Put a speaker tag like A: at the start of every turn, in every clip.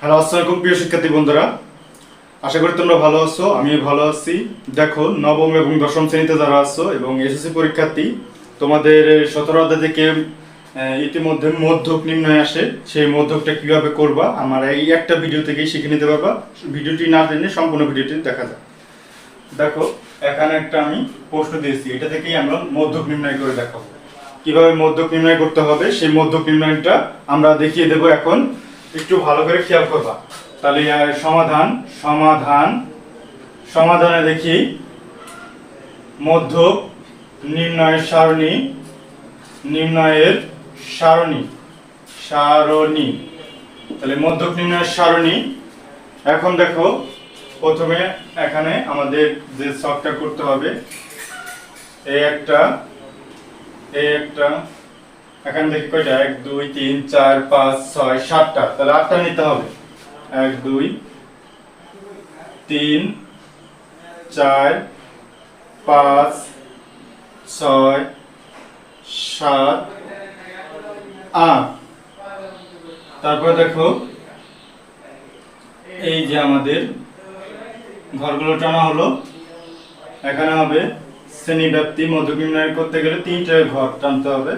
A: Hello, আসসালামু আলাইকুম প্রিয় শিক্ষার্থী বন্ধুরা, আশা করি তোমরা ভালো আছো। আমি ভালো আছি। দেখো, নবম এবং দশম শ্রেণীতে যারা আছো এবং এসএসসি পরীক্ষার্থী, তোমাদের 17 অধ্যায় থেকে ইতিমধ্যে মধ্যক নির্ণয় আসে। সেই মধ্যকটা কিভাবে করবা আমার এই একটা ভিডিও থেকেই শিখে নিতে পারবা। ভিডিওটি না জেনে সম্পূর্ণ ভিডিওটি দেখা যায়। দেখো, এখানে একটা আমি প্রশ্ন দিয়েছি, এটা থেকেই আমরা মধ্যক নির্ণয় করে দেখাবো। কিভাবে মধ্যক নির্ণয় করতে হবে সেই মধ্যক নির্ণয়টা আমরা দেখিয়ে দেব। এখন একটু ভালো করে খেয়াল করবা। তাহলে সমাধানে দেখি মধ্যক নির্ণয়ের সারণী। তাহলে মধ্যক নির্ণয়ের সারণী। এখন দেখো, প্রথমে এখানে আমাদের যে সবটা করতে হবে, এই একটা এখানে দেখি কয়টা, 1 2 3 4 5 6 7টা। তাহলে 8টা নিতে হবে। 1 2 3 4 5 6 7 8। তারপর দেখো, এই যে আমাদের ঘরগুলো টানা হলো। এখানে হবে শ্রেণীব্যাপ্তি। মধ্যক নির্ণয় করতে গেলে 3টে ঘর টানতে হবে।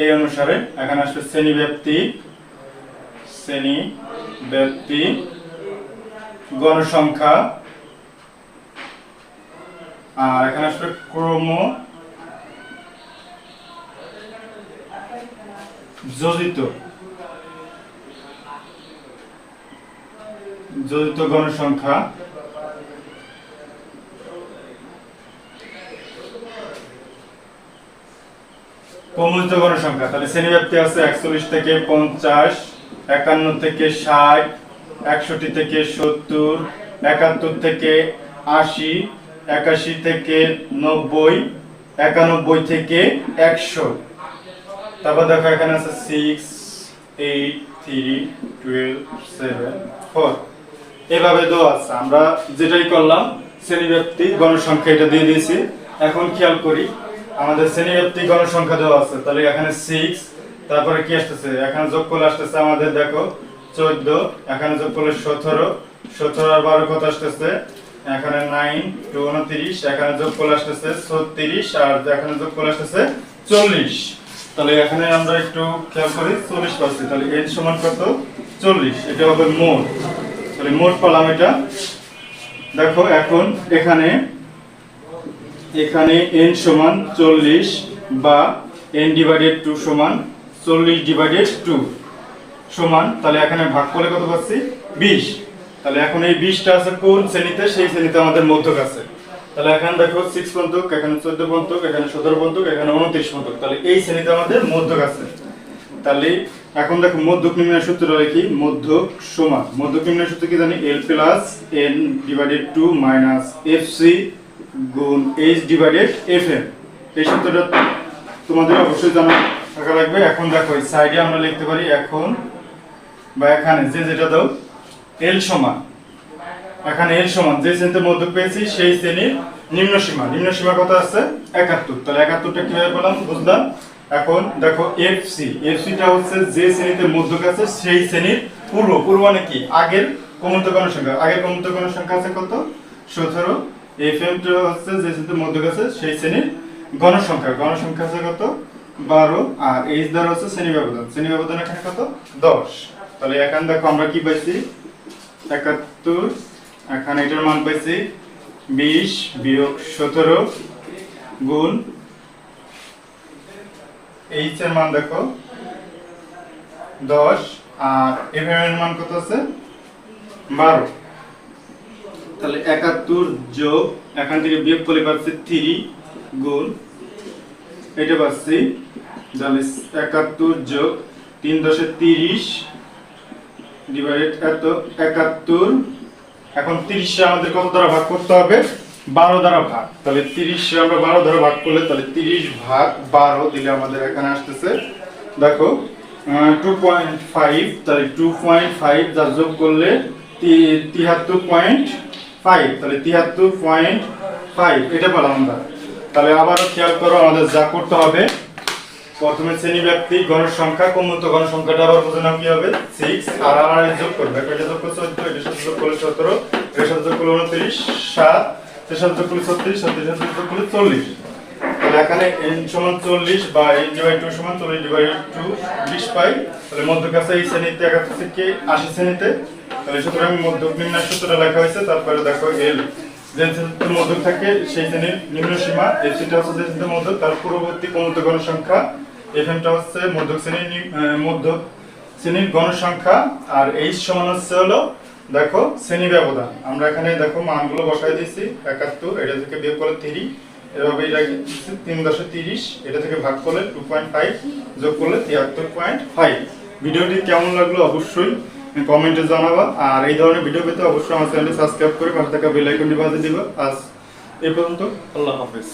A: এই অনুসারে এখানে আসবে শ্রেণীব্যাপ্তি, গণসংখ্যা, আর এখানে আসবে যোজিত গণসংখ্যা, প্রমুজিত গণসংখ্যা। তাহলে শ্রেণীব্যাপ্তি আছে 41 থেকে 50, 51 থেকে 60, 61 থেকে 70, 71 থেকে 80, 81 থেকে 90, 91 থেকে 100। তারপর দেখো, এখানে আছে 6 8 3 12 7 4। এভাবে দেওয়া আছে। আমরা যেটাই করলাম, শ্রেণীব্যাপ্তি গণসংখ্যা এটা দিয়ে দিয়েছি। এখন খেয়াল করি, আমাদের শ্রেণীব্যাপ্তি গণসংখ্যা দেওয়া আছে। তাহলে এখানে 6, তারপরে কি আসতেছে, এখানে যোগ করলে আসতেছে আমাদের দেখো 14, এখানে যোগ করলে 17, 17 আর 12 কত আসতেছে, এখানে 9 2 29, এখানে যোগ করলে আসতেছে 36, আর এখানে যোগ করলে আসতেছে 40। তাহলে এখানে আমরা একটু খেয়াল করি, 40 পাচ্ছি। তাহলে n সমান কত, 40। এটা হবে মোট। তাহলে মোট পেলাম এটা। দেখো, এখন এখানে n সমান 40 বা n ডিভাইডেড 2 সমান 40 ডিভাইডেড 2 সমান, তাহলে এখানে ভাগ করলে কত পাচ্ছি, 20। তাহলে এখন এই 20টা আছে কোন শ্রেণীতে, সেই শ্রেণীতে আমাদের মধ্যক আছে। তাহলে এখানে দেখো 6 পর্যন্ত, এখানে 14 পর্যন্ত, এখানে 17 পর্যন্ত, এখানে 29 পর্যন্ত। তাহলে এই শ্রেণীতে আমাদের মধ্যক আছে। তাহলে এখন দেখো, মধ্যক নির্ণয়ের সূত্রটা লিখি। মধ্যক নির্ণয়ের সূত্র কি জানি, L plus n divided 2 minus fc গুণ h ডিভাইডেড fm। এই সূত্রটা তোমাদের অবশ্যই জানা থাকা লাগবে। এখন দেখো, এই সাইডে আমরা লিখতে পারি এখন, বা এখানে যেটা দাও, L সমান, এখানে L সমান যে শ্রেণীতে মধ্যক পেয়েছি সেই শ্রেণীর নিম্ন সীমা কত আছে, 71। তাহলে 71টা কিভাবে পেলাম বুঝলাম। এখন দেখো, fcটা হচ্ছে যে শ্রেণীতে মধ্যক আছে সেই শ্রেণীর পূর্ব মানে কি, আগের কমুত গণসংখ্যা আছে কত, 17। fmটা হচ্ছে যে শ্রেণীতে মধ্যক আছে সেই শ্রেণীর গণসংখ্যা আছে কত, 12। আর h দ্বারা হচ্ছে শ্রেণী ব্যবধান এখানে কত, 10। তাহলে এখানে দেখো আমরা কি পাইছি, 71। এখানে এটার মান পাইছি 20 বিয়োগ 17 গুণ h এর মান দেখো 10, আর fm এর মান কত আছে, 12। তাহলে 71 যোগ, এখান থেকে বিয়োগ করলে পাচ্ছি 3 গুণ এটা পাচ্ছি। তাহলে 71 যোগ 3 10 30 ডিভাইডেড 71। এখন 30 আমাদের কত দ্বারা ভাগ করতে হবে, 12 দ্বারা ভাগ। তাহলে 30 আমরা 12 দ্বারা ভাগ করলে, তাহলে 30 ভাগ 12 দিলে আমাদের এখানে আসতেছে দেখো 2.5। তাহলে 2.5 যা যোগ করলে 73.5। তাহলে 73.5 এটা পেলাম আমরা। তাহলে আবারও খেয়াল করো, আমাদের যা করতে হবে প্রথমে শ্রেণী ব্যক্তি গণসংখ্যা কমূলত গণসংখ্যাটা আবার বোঝানো কি হবে 6 আর আর যোগ করবে এটা যোগ করলে 14 এটা সাথে যোগ করলে 17 এর সাথে যোগ করলে 29 7 এর সাথে যোগ করলে 36 7 এর সাথে যোগ করলে 40 তাহলে এখানে n সমান 40 বা n ডিভাইড 2 সমান 40 ডিভাইড 2 20 পাই তাহলে মধ্যকাছে এই শ্রেণীতে 71 থেকে 80 শ্রেণীতে তাহলে সুতরাং মধ্যক নির্ণয় সূত্রটা লেখা হয়েছে তারপরে দেখো l যে শ্রেণীতে মধ্যক থাকে সেই শ্রেণীর নিম্ন সীমা এসিটা হচ্ছে যে শ্রেণীতে মধ্যক তার পূর্ববর্তী কমূলত গণসংখ্যা এফএমটা হচ্ছে মধ্যক শ্রেণীর মধ্যক শ্রেণীর গণসংখ্যা আর h সমান হচ্ছে হলো দেখো শ্রেণী ব্যবধান আমরা এখানে দেখো মানগুলো বসাই দিয়েছি 71 এটা থেকে বিয়োগ করলে 3 এভাবে এটা 3.30 এটা থেকে ভাগ করলে 2.5 যোগ করলে 73.5 ভিডিওটি কেমন লাগলো অবশ্যই কমেন্টে জানাবা আর এই ধরনের ভিডিও পেতে অবশ্যই আমার চ্যানেলটি সাবস্ক্রাইব করে পাশে থাকা বেল আইকনটি বাজিয়ে দিবা আজ এই পর্যন্ত আল্লাহ হাফেজ।